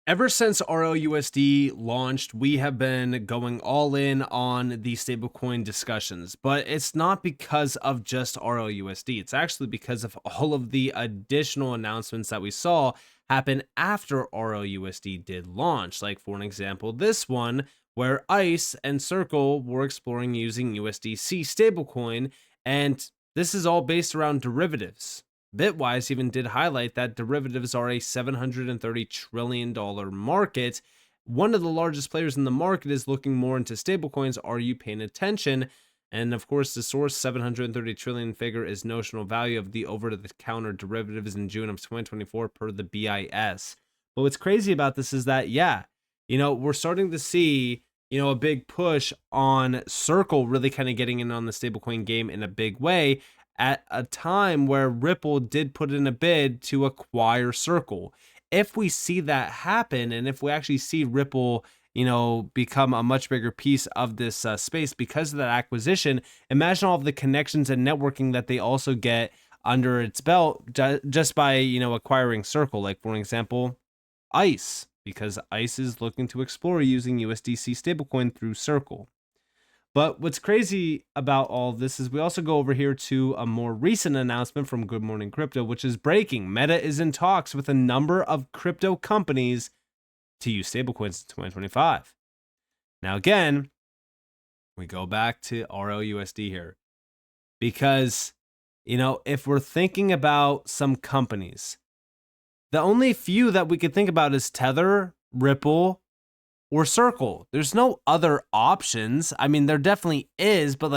Ever since RLUSD launched, we have been going all in on the stablecoin discussions, but it's not because of just RLUSD. It's actually because of all of the additional announcements that we saw happen after RLUSD did launch. Like, for an example, this one where ICE and Circle were exploring using USDC stablecoin, and this is all based around derivatives. Bitwise even did highlight that derivatives are a $730 trillion market. One of the largest players in the market is looking more into stablecoins. Are you paying attention? And of course, the source 730 trillion figure is notional value of the over-the-counter derivatives in June of 2024 per the BIS. But what's crazy about this is that, we're starting to see, a big push on Circle really kind of getting in on the stablecoin game in a big way, at a time where Ripple did put in a bid to acquire Circle. If we see that happen, and if we actually see Ripple, become a much bigger piece of this space because of that acquisition, imagine all of the connections and networking that they also get under its belt just by, acquiring Circle. Like, for example, ICE, because ICE is looking to explore using USDC stablecoin through Circle. But what's crazy about all of this is we also go over here to a more recent announcement from Good Morning Crypto, which is breaking. Meta is in talks with a number of crypto companies to use stablecoins in 2025. Now, again, we go back to RLUSD here because, if we're thinking about some companies, the only few that we could think about is Tether, Ripple, or Circle. There's no other options. I mean, there definitely is, but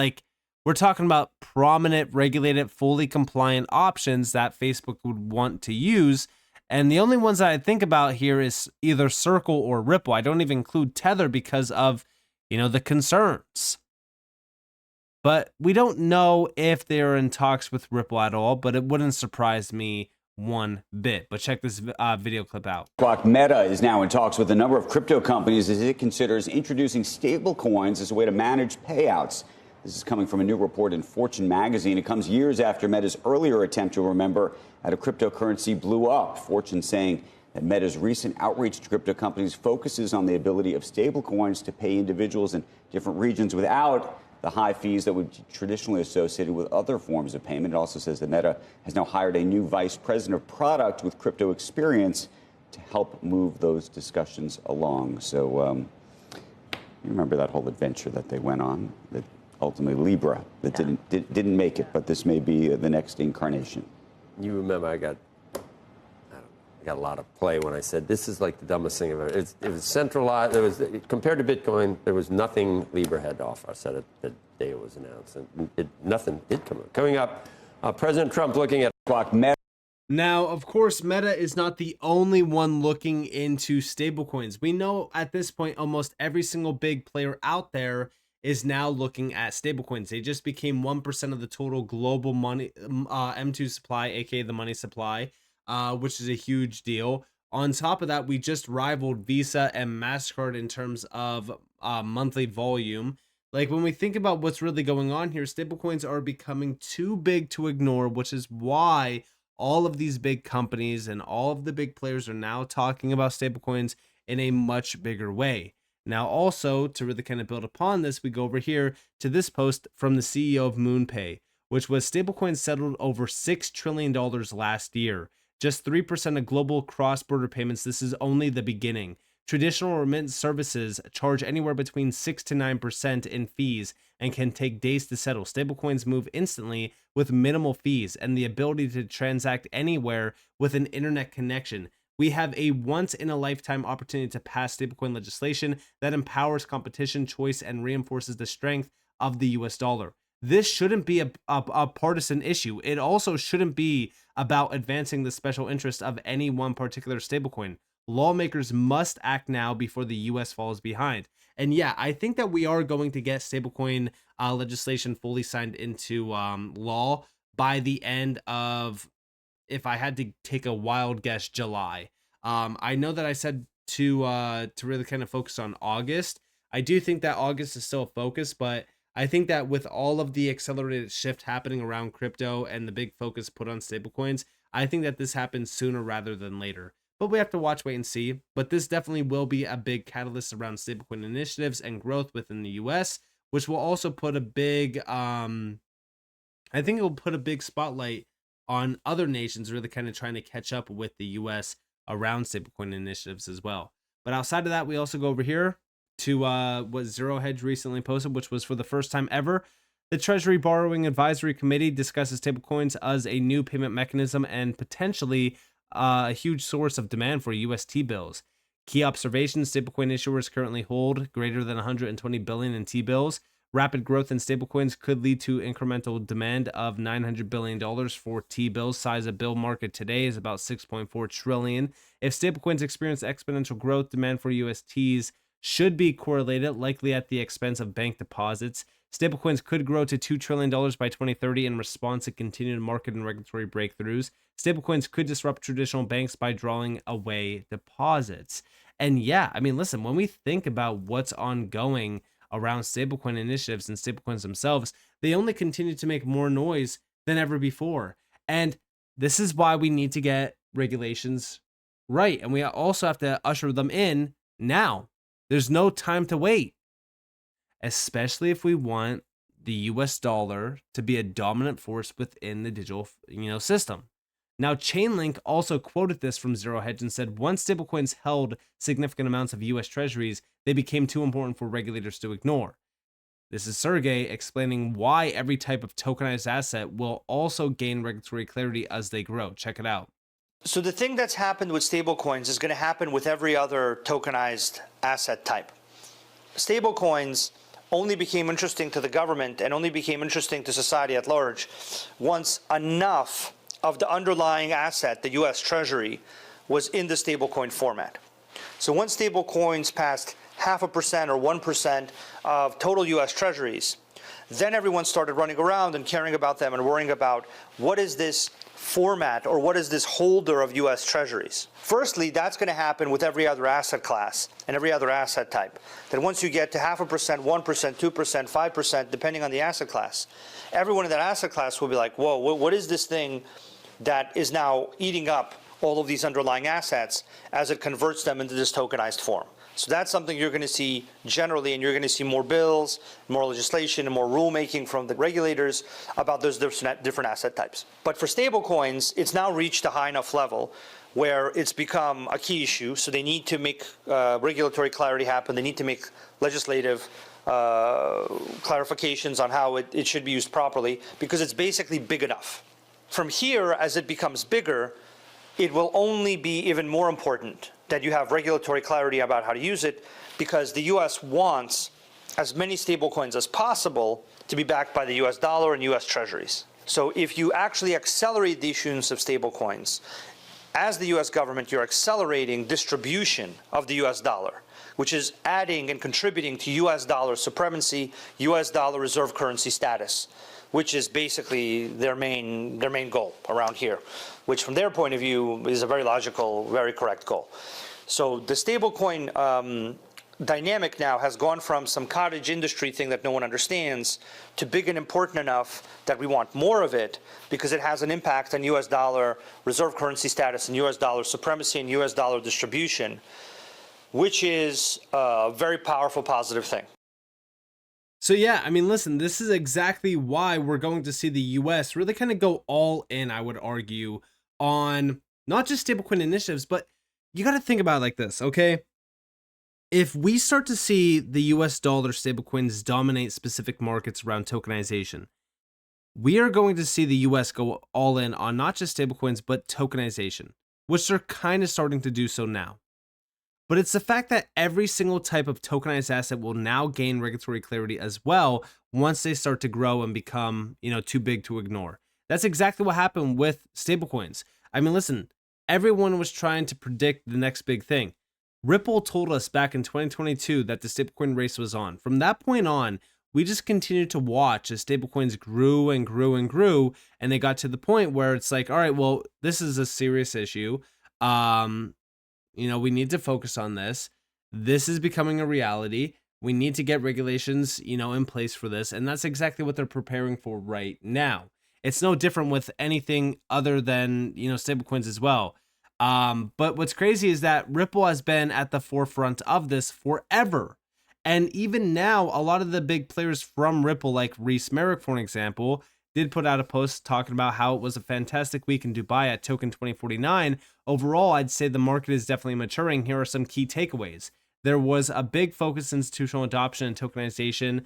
we're talking about prominent, regulated, fully compliant options that Facebook would want to use. And the only ones that I think about here is either Circle or Ripple. I don't even include Tether because of, the concerns. But we don't know if they're in talks with Ripple at all, but it wouldn't surprise me one bit. But check this video clip out. Meta is now in talks with a number of crypto companies as it considers introducing stablecoins as a way to manage payouts. This is coming from a new report in Fortune magazine. It comes years after Meta's earlier attempt, to remember, at a cryptocurrency blew up. Fortune saying that Meta's recent outreach to crypto companies focuses on the ability of stablecoins to pay individuals in different regions without the high fees that would be traditionally associated with other forms of payment. It also says that Meta has now hired a new vice president of product with crypto experience to help move those discussions along. So you remember that whole adventure that they went on, that ultimately Libra, that didn't make it, but this may be the next incarnation. You remember I got a lot of play when I said this is like the dumbest thing ever. It was centralized. There was, compared to Bitcoin, there was nothing Libra had to offer. I said it the day it was announced, and nothing did come up. Coming up, President Trump looking at Meta. Now, of course, Meta is not the only one looking into stablecoins. We know at this point almost every single big player out there is now looking at stablecoins. They just became 1% of the total global money M2 supply, aka the money supply. Which is a huge deal. On top of that, we just rivaled Visa and MasterCard in terms of monthly volume. Like, when we think about what's really going on here, stablecoins are becoming too big to ignore, which is why all of these big companies and all of the big players are now talking about stablecoins in a much bigger way. Now, also, to really kind of build upon this, we go over here to this post from the CEO of MoonPay, which was stablecoins settled over $6 trillion last year. Just 3% of global cross-border payments. This is only the beginning. Traditional remittance services charge anywhere between 6 to 9% in fees and can take days to settle. Stablecoins move instantly with minimal fees and the ability to transact anywhere with an internet connection. We have a once-in-a-lifetime opportunity to pass stablecoin legislation that empowers competition, choice, and reinforces the strength of the US dollar. This shouldn't be a partisan issue. It also shouldn't be about advancing the special interest of any one particular stablecoin. Lawmakers must act now before the US falls behind. And yeah, I think that we are going to get stablecoin legislation fully signed into law by the end of, if I had to take a wild guess, July. I know that I said to really kind of focus on August. I do think that August is still a focus, but I think that with all of the accelerated shift happening around crypto and the big focus put on stablecoins, I think that this happens sooner rather than later. but we have to wait and see. But this definitely will be a big catalyst around stablecoin initiatives and growth within the US, which will also put a big, I think it will put a big spotlight on other nations really kind of trying to catch up with the US around stablecoin initiatives as well. But outside of that, we also go over here to what Zero Hedge recently posted, which was for the first time ever. The Treasury Borrowing Advisory Committee discusses stablecoins as a new payment mechanism and potentially a huge source of demand for US T-bills. Key observations: stablecoin issuers currently hold greater than 120 billion in T-bills. Rapid growth in stablecoins could lead to incremental demand of $900 billion for T-bills. Size of bill market today is about 6.4 trillion. If stablecoins experience exponential growth, demand for USTs should be correlated, likely at the expense of bank deposits. Stablecoins could grow to $2 trillion by 2030 in response to continued market and regulatory breakthroughs. Stablecoins could disrupt traditional banks by drawing away deposits. And yeah, I mean, listen, when we think about what's ongoing around stablecoin initiatives and stablecoins themselves, they only continue to make more noise than ever before. And this is why we need to get regulations right. And we also have to usher them in now. There's no time to wait, especially if we want the US dollar to be a dominant force within the digital, system. Now, Chainlink also quoted this from Zero Hedge and said, once stablecoins held significant amounts of US treasuries, they became too important for regulators to ignore. This is Sergey explaining why every type of tokenized asset will also gain regulatory clarity as they grow. Check it out. So the thing that's happened with stablecoins is going to happen with every other tokenized asset type. Stablecoins only became interesting to the government and only became interesting to society at large once enough of the underlying asset, the US Treasury, was in the stablecoin format. So once stablecoins passed 0.5% or 1% of total US Treasuries, then everyone started running around and caring about them and worrying about what is this format or what is this holder of US Treasuries. Firstly, that's going to happen with every other asset class and every other asset type. That once you get to 0.5%, 1%, 2%, 5%, depending on the asset class, everyone in that asset class will be like, whoa, what is this thing that is now eating up all of these underlying assets as it converts them into this tokenized form? So that's something you're going to see generally, and you're going to see more bills, more legislation, and more rulemaking from the regulators about those different asset types. But for stablecoins, it's now reached a high enough level where it's become a key issue. So they need to make regulatory clarity happen. They need to make legislative clarifications on how it should be used properly, because it's basically big enough. From here, as it becomes bigger, it will only be even more important that you have regulatory clarity about how to use it, because the US wants as many stablecoins as possible to be backed by the US dollar and US treasuries. So if you actually accelerate the issuance of stablecoins, as the US government, you're accelerating distribution of the US dollar, which is adding and contributing to US dollar supremacy, US dollar reserve currency status, which is basically their main goal around here, which from their point of view is a very logical, very correct goal. So the stablecoin dynamic now has gone from some cottage industry thing that no one understands to big and important enough that we want more of it, because it has an impact on US dollar reserve currency status and US dollar supremacy and US dollar distribution, which is a very powerful, positive thing. So yeah, I mean, listen, this is exactly why we're going to see the US really kind of go all in, I would argue, on not just stablecoin initiatives, but you got to think about it like this, okay? If we start to see the US dollar stablecoins dominate specific markets around tokenization, we are going to see the US go all in on not just stablecoins, but tokenization, which they're kind of starting to do so now. But it's the fact that every single type of tokenized asset will now gain regulatory clarity as well once they start to grow and become, too big to ignore. That's exactly what happened with stablecoins. I mean, listen, everyone was trying to predict the next big thing. Ripple told us back in 2022 that the stablecoin race was on. From that point on, we just continued to watch as stablecoins grew and grew and grew, and they got to the point where it's like, all right, well, this is a serious issue. We need to focus on this. This is becoming a reality. We need to get regulations, in place for this. And that's exactly what they're preparing for right now. It's no different with anything other than, stablecoins as well. But what's crazy is that Ripple has been at the forefront of this forever. And even now, a lot of the big players from Ripple, like Reese Merrick, for example, did put out a post talking about how it was a fantastic week in Dubai at Token 2049. Overall, I'd say the market is definitely maturing. Here are some key takeaways. There was a big focus on institutional adoption and tokenization.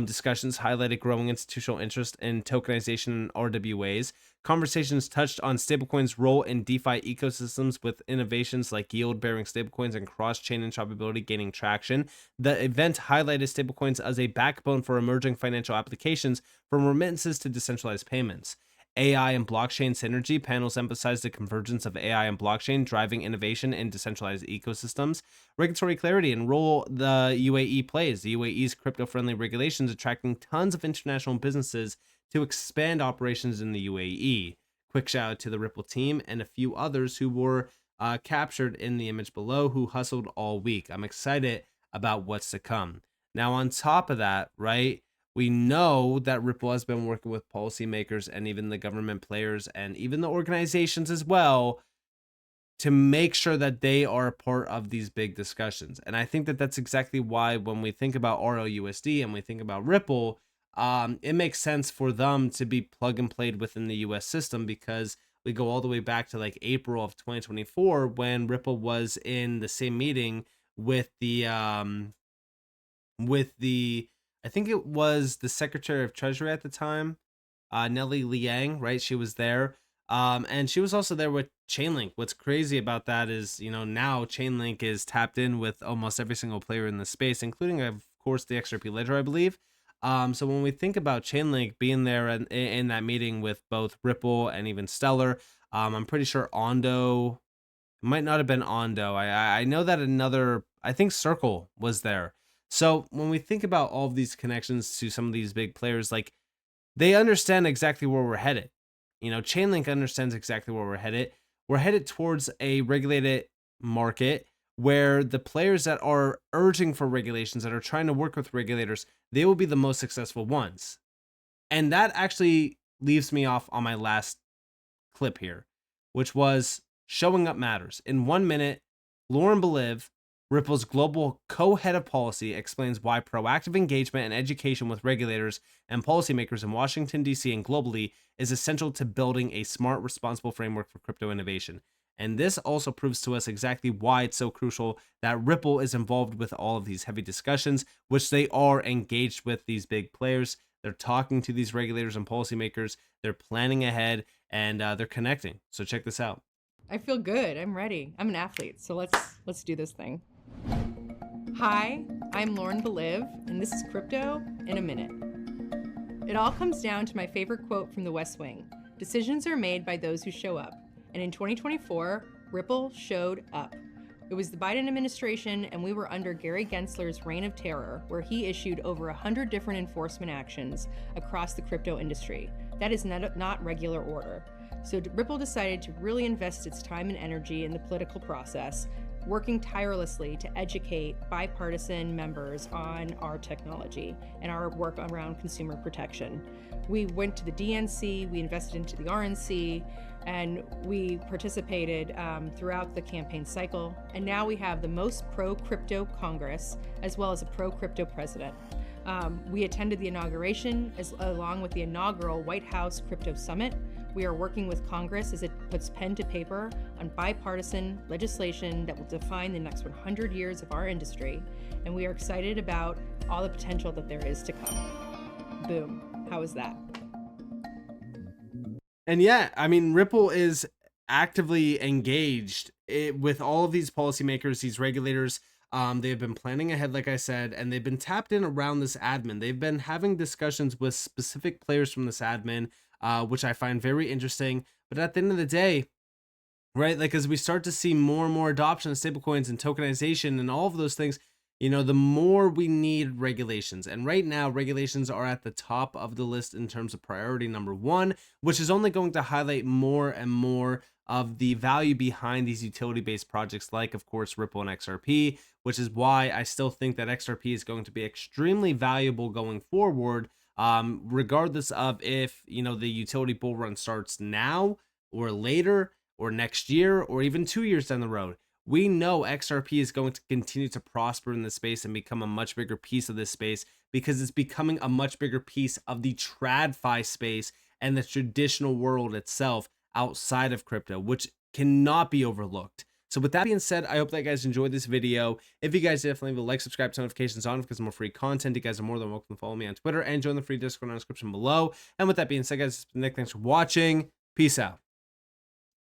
Discussions highlighted growing institutional interest in tokenization and RWAs. Conversations touched on stablecoins' role in DeFi ecosystems, with innovations like yield-bearing stablecoins and cross-chain interoperability gaining traction. The event highlighted stablecoins as a backbone for emerging financial applications, from remittances to decentralized payments. AI and blockchain synergy panels emphasized the convergence of AI and blockchain driving innovation in decentralized ecosystems. Regulatory clarity and role the UAE plays. The UAE's crypto-friendly regulations attracting tons of international businesses to expand operations in the UAE. Quick shout out to the Ripple team and a few others who were captured in the image below, who hustled all week. I'm excited about what's to come. Now, on top of that, right, we know that Ripple has been working with policymakers and even the government players and even the organizations as well to make sure that they are a part of these big discussions. And I think that that's exactly why when we think about RLUSD and we think about Ripple, it makes sense for them to be plug and played within the US system, because we go all the way back to like April of 2024 when Ripple was in the same meeting with the I think it was the Secretary of Treasury at the time, Nellie Liang, right? She was there. And she was also there with Chainlink. What's crazy about that is, now Chainlink is tapped in with almost every single player in the space, including, of course, the XRP ledger, I believe. So when we think about Chainlink being there in that meeting with both Ripple and even Stellar, I'm pretty sure Ondo, it might not have been Ondo. I know that I think Circle was there. So when we think about all of these connections to some of these big players, like, they understand exactly where we're headed. Chainlink understands exactly where we're headed. We're headed towards a regulated market where the players that are urging for regulations, that are trying to work with regulators, they will be the most successful ones. And that actually leaves me off on my last clip here, which was showing up matters. In 1 minute, Lauren Beliv, Ripple's global co-head of policy, explains why proactive engagement and education with regulators and policymakers in Washington, D.C. and globally is essential to building a smart, responsible framework for crypto innovation. And this also proves to us exactly why it's so crucial that Ripple is involved with all of these heavy discussions, which they are engaged with these big players. They're talking to these regulators and policymakers. They're planning ahead, and they're connecting. So check this out. I feel good. I'm ready. I'm an athlete, so let's do this thing. Hi, I'm Lauren Beliv, and this is Crypto in a Minute. It all comes down to my favorite quote from The West Wing: "Decisions are made by those who show up." And in 2024, Ripple showed up. It was the Biden administration, and we were under Gary Gensler's reign of terror, where he issued over 100 different enforcement actions across the crypto industry. That is not regular order. So Ripple decided to really invest its time and energy in the political process, working tirelessly to educate bipartisan members on our technology and our work around consumer protection. We went to the DNC, we invested into the RNC, and we participated throughout the campaign cycle. And now we have the most pro-crypto Congress, as well as a pro-crypto president. We attended the inauguration along with the inaugural White House Crypto Summit. We are working with Congress as it puts pen to paper on bipartisan legislation that will define the next 100 years of our industry. And we are excited about all the potential that there is to come. Boom. How is that? And yeah, I mean, Ripple is actively engaged with all of these policymakers, these regulators. They've been planning ahead, like I said, and they've been tapped in around this admin. They've been having discussions with specific players from this admin, which I find very interesting. But at the end of the day, right, like, as we start to see more and more adoption of stablecoins and tokenization and all of those things, the more we need regulations. And right now, regulations are at the top of the list in terms of priority number one, which is only going to highlight more and more of the value behind these utility-based projects like, of course, Ripple and XRP, which is why I still think that XRP is going to be extremely valuable going forward, regardless of if, the utility bull run starts now or later. or next year or even 2 years down the road, we know XRP is going to continue to prosper in this space and become a much bigger piece of this space because it's becoming a much bigger piece of the TradFi space and the traditional world itself outside of crypto, which cannot be overlooked. So with that being said, I hope that you guys enjoyed this video. If you guys definitely leave a like, subscribe, turn notifications on because more free content. You guys are more than welcome to follow me on Twitter and join the free Discord in the description below. And with that being said, guys, Nick, thanks for watching. Peace out.